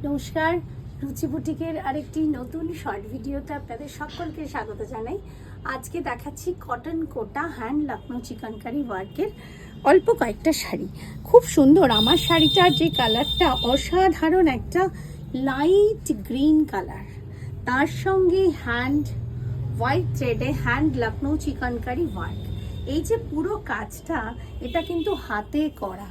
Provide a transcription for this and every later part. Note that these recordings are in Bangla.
নমস্কার, রুচি বুটিকের আরেকটি নতুন শর্ট ভিডিওতে আপনাদের সকলকে স্বাগত জানাই। আজকে দেখাচ্ছি কটন কোটা হ্যান্ড লখনৌ চিকনকারি ওয়ার্কের অল্প কয়েকটা শাড়ি। খুব সুন্দর। আমার শাড়িটার যে কালারটা অসাধারণ, একটা লাইট গ্রিন কালার, তার সঙ্গে হ্যান্ড হোয়াইট থ্রেডে হ্যান্ড লখনৌ চিকনকারি ওয়ার্ক। এই যে পুরো কাজটা, এটা কিন্তু হাতে করা।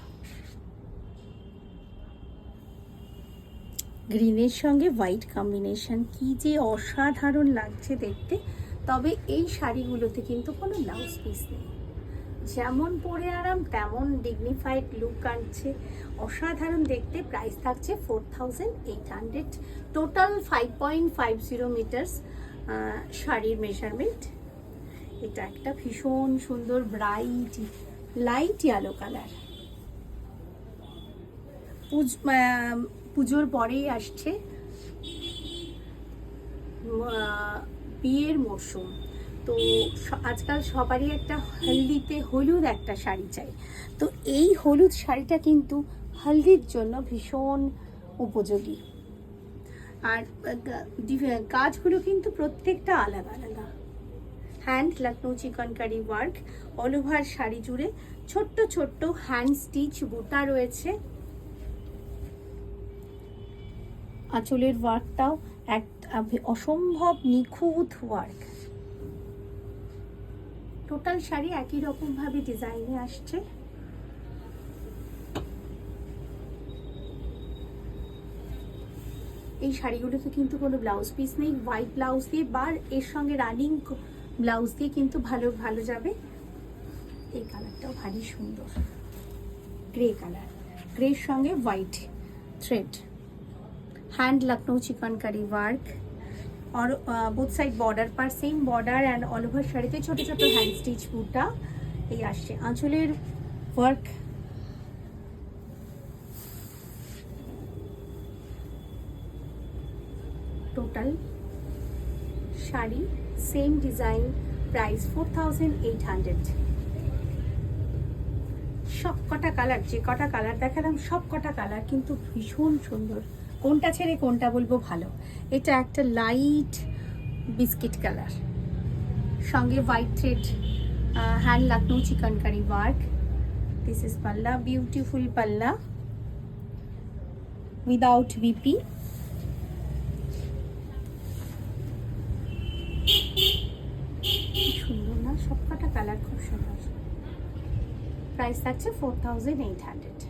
গ্রিনের সঙ্গে হোয়াইট কম্বিনেশন, কি যে অসাধারণ লাগছে দেখতে। তবে এই শাড়িগুলোতে কিন্তু কোনো ব্লাউজ পিস নেই। যেমন পরে আরাম তেমন ডিগনিফাইড লুক আনছে, অসাধারণ দেখতে। প্রাইস থাকছে 4800। টোটাল 5.50 মিটার্স শাড়ির মেজারমেন্ট। এটা একটা ভীষণ সুন্দর ব্রাইট লাইট ইয়েলো কালার। পুজোর পরেই আসছে বিয়ের মরশুম, তো আজকাল সবারই একটা হলদিতে হলুদ একটা শাড়ি চাই। তো এই হলুদ শাড়িটা কিন্তু হলদির জন্য ভীষণ উপযোগী। আর কাজগুলো কিন্তু প্রত্যেকটা আলাদা আলাদা। Hand Lucknow chikankari work, all over sari জুড়ে ছোট্ট ছোট্ট হ্যান্ড স্টিচ বুটা রয়েছে। আঁচলের ওয়ার্কটাও এক অসম্ভব নিখুঁত ওয়ার্ক। টোটাল শাড়ি একই রকম ভাবে ডিজাইনে আসছে। এই শাড়িগুলোতে কিন্তু কোনো ব্লাউজ পিস নেই। হোয়াইট ব্লাউজ দিয়ে বা এর সঙ্গে রানিং ব্লাউজ দিয়ে কিন্তু ভালো ভালো যাবে। এই কালারটাও ভারী সুন্দর, গ্রে কালার, গ্রের সঙ্গে white thread. Hand Lucknow chikankari work, और बोथ साइड बॉर्डर पर same border and all over শাড়িতে ছোট ছোট হ্যান্ড স্টিচ বুটা এই আসছে। আঁচলের work total sari same design, price 4800। সব কটা কালার, যে কটা কালার দেখালাম সব কটা কালার কিন্তু ভীষণ সুন্দর। কোনটা ছেড়ে কোনটা বলবো ভালো। এটা একটা লাইট বিস্কিট কালার, সঙ্গে white thread hand Lucknow chikankari work. This is পাল্লা, বিউটিফুল পাল্লা উইদাউট বিপি। সুন্দর না? সব কটা কালার খুব সুন্দর। প্রাইস থাকছে 4800।